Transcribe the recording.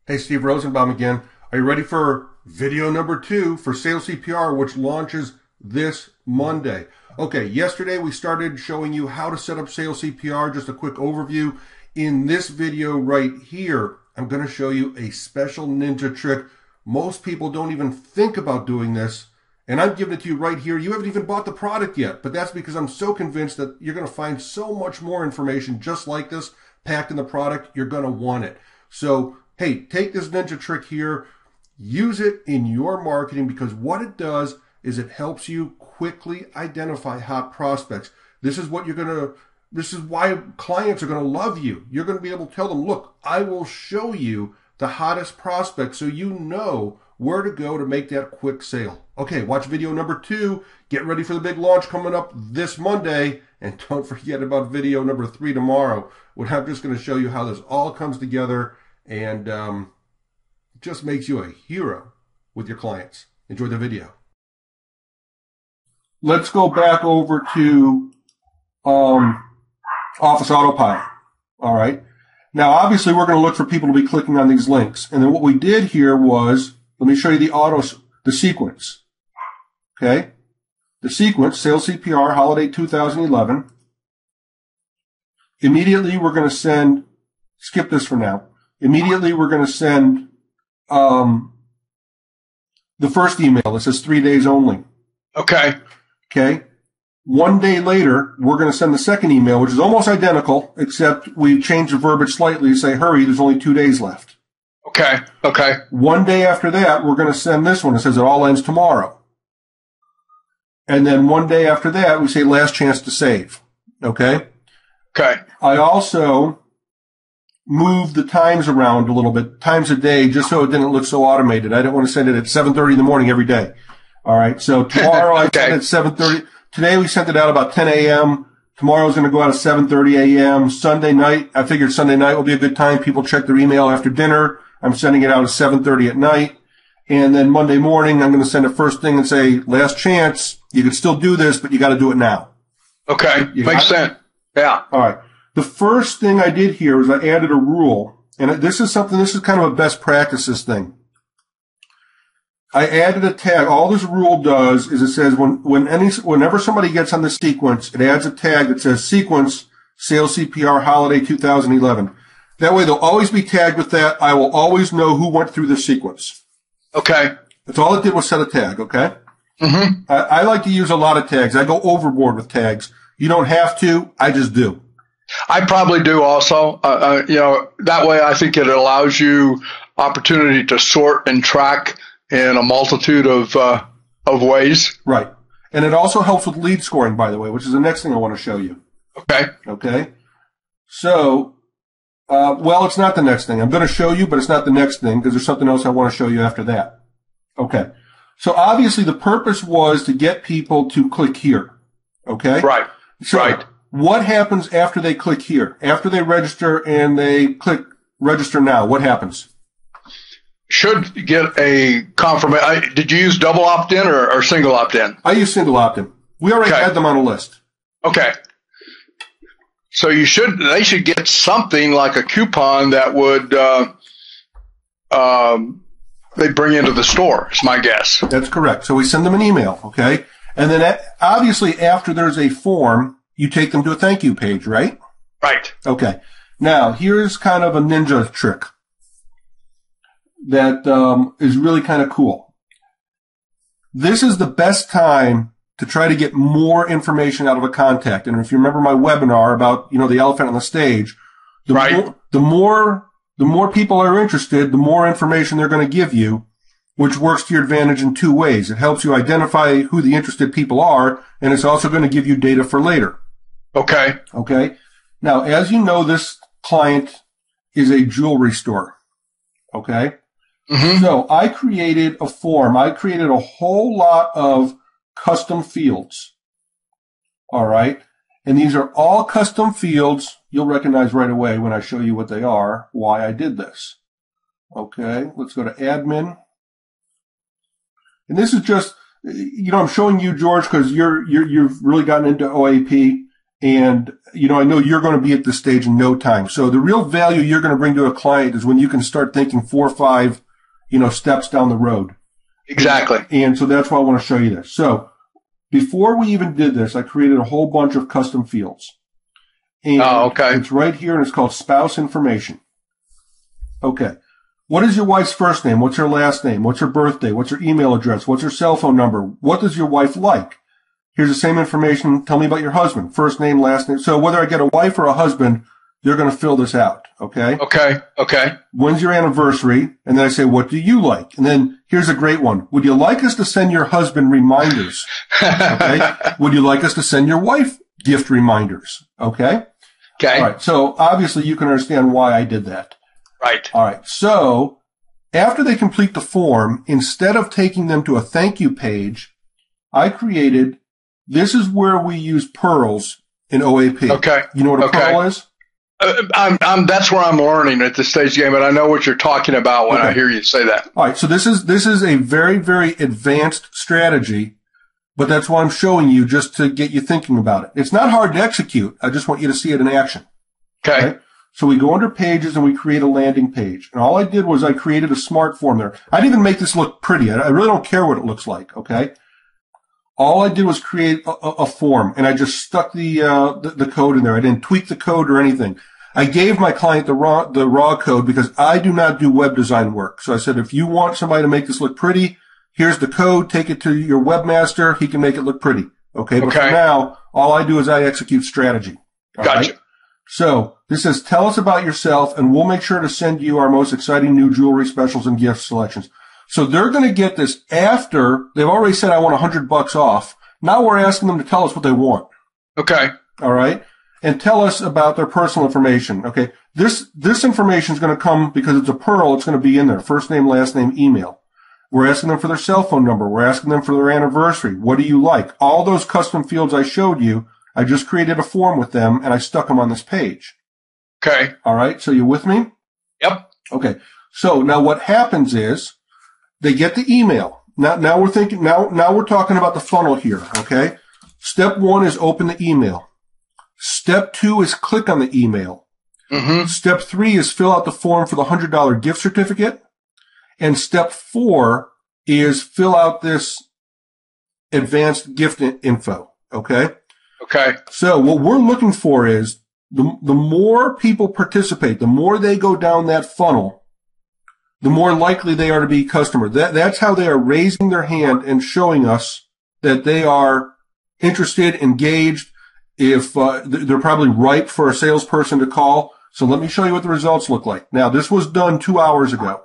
Hey, Steve Rosenbaum again. Are you ready for video number 2 for SalesCPR, which launches this Monday? Okay, yesterday we started showing you how to set up SalesCPR, just a quick overview. In this video right here, I'm going to show you a special ninja trick. Most people don't even think about doing this, and I'm giving it to you right here. You haven't even bought the product yet, but that's because I'm so convinced that you're going to find so much more information just like this packed in the product. You're going to want it. So hey, take this ninja trick here, use it in your marketing, because what it does is it helps you quickly identify hot prospects. This is why clients are going to love you. You're going to be able to tell them, look, I will show you the hottest prospects so you know where to go to make that quick sale. Okay, watch video number 2. Get ready for the big launch coming up this Monday. And don't forget about video number 3 tomorrow, when I'm just going to show you how this all comes together and just makes you a hero with your clients. Enjoy the video. Let's go back over to Office Autopilot. All right. Now, obviously, we're going to look for people to be clicking on these links. And then what we did here was, let me show you the sequence. Okay. The sequence, SalesCPR, Holiday 2011. Immediately, we're going to send, skip this for now. Immediately, we're going to send the first email that says 3 days only. Okay. Okay. 1 day later, we're going to send the second email, which is almost identical, except we've changed the verbiage slightly to say, hurry, there's only 2 days left. Okay. Okay. 1 day after that, we're going to send this one. It says it all ends tomorrow. And then 1 day after that, we say last chance to save. Okay. Okay. I also move the times around a little bit, times a day, just so it didn't look so automated. I didn't want to send it at 7:30 in the morning every day. All right. So tomorrow okay. I sent it at 7:30. Today we sent it out about 10 a.m. Tomorrow's going to go out at 7:30 a.m. Sunday night, I figured Sunday night will be a good time. People check their email after dinner. I'm sending it out at 7:30 at night. And then Monday morning, I'm going to send it first thing and say, last chance. You can still do this, but you got to do it now. Okay. Makes sense. Yeah. All right. The first thing I did here was I added a rule, and this is kind of a best practices thing. I added a tag. All this rule does is it says whenever somebody gets on the sequence, it adds a tag that says sequence SalesCPR Holiday 2011. That way they'll always be tagged with that. I will always know who went through the sequence. Okay. That's all it did was set a tag, okay? Mm-hmm. I like to use a lot of tags. I go overboard with tags. You don't have to. I just do. I probably do also. That way I think it allows you opportunity to sort and track in a multitude of ways. Right. And it also helps with lead scoring, by the way, which is the next thing I want to show you. Okay. Okay. So, it's not the next thing. I'm going to show you, but it's not the next thing because there's something else I want to show you after that. Okay. So obviously the purpose was to get people to click here. Okay. Right. So right. What happens after they click here? After they register and they click register now, what happens? Should get a confirmation. Did you use double opt-in or single opt-in? I use single opt-in. We already had them on a list. Okay. So they should get something like a coupon that would they bring into the store, is my guess. That's correct. So we send them an email, okay? And then obviously after there's a form, you take them to a thank you page, right? Right. Okay. Now, here's kind of a ninja trick that is really kind of cool. This is the best time to try to get more information out of a contact. And if you remember my webinar about, the elephant on the stage, the more people are interested, the more information they're going to give you, which works to your advantage in 2 ways. It helps you identify who the interested people are, and it's also going to give you data for later. Okay. Okay. Now, as you know, this client is a jewelry store. Okay. Mm-hmm. So I created a form. I created a whole lot of custom fields. All right. And these are all custom fields. You'll recognize right away when I show you what they are, why I did this. Okay. Let's go to admin. And this is just, I'm showing you, George, because you've really gotten into OAP. And, I know you're going to be at this stage in no time. So the real value you're going to bring to a client is when you can start thinking 4 or 5, steps down the road. Exactly. And so that's why I want to show you this. So before we even did this, I created a whole bunch of custom fields. And okay. It's right here, and it's called spouse information. Okay. What is your wife's first name? What's her last name? What's her birthday? What's her email address? What's her cell phone number? What does your wife like? Here's the same information. Tell me about your husband. First name, last name. So whether I get a wife or a husband, you're going to fill this out. Okay? Okay. When's your anniversary? And then I say, what do you like? And then here's a great one. Would you like us to send your husband reminders? Okay. Would you like us to send your wife gift reminders? Okay. Okay. All right. So obviously you can understand why I did that. Right. All right. So after they complete the form, instead of taking them to a thank you page, I created, this is where we use pearls in OAP. Okay. You know what a pearl is? That's where I'm learning at this stage of the game, but I know what you're talking about when I hear you say that. All right. So this is a very, very advanced strategy, but that's why I'm showing you just to get you thinking about it. It's not hard to execute. I just want you to see it in action. Okay. So we go under pages and we create a landing page. And all I did was I created a smart form there. I didn't even make this look pretty. I really don't care what it looks like. Okay. All I did was create a form, and I just stuck the code in there. I didn't tweak the code or anything. I gave my client the raw code because I do not do web design work. So I said, if you want somebody to make this look pretty, here's the code. Take it to your webmaster. He can make it look pretty. Okay. But for now, all I do is I execute strategy. Gotcha. Right? So this says, tell us about yourself, and we'll make sure to send you our most exciting new jewelry specials and gift selections. So they're going to get this after they've already said, I want $100 off. Now we're asking them to tell us what they want. Okay. All right. And tell us about their personal information. Okay. This information is going to come because it's a pearl. It's going to be in there. First name, last name, email. We're asking them for their cell phone number. We're asking them for their anniversary. What do you like? All those custom fields I showed you, I just created a form with them and I stuck them on this page. Okay. All right. So you with me? Yep. Okay. So now what happens is they get the email. Now we're thinking, now we're talking about the funnel here. Okay. Step 1 is open the email. Step 2 is click on the email. Mm-hmm. Step 3 is fill out the form for the $100 gift certificate. And step 4 is fill out this advanced gift info. Okay. Okay. So what we're looking for is the more people participate, the more they go down that funnel, the more likely they are to be customer. That's how they are raising their hand and showing us that they are interested, engaged. If they're probably ripe for a salesperson to call. So let me show you what the results look like. Now, this was done 2 hours ago.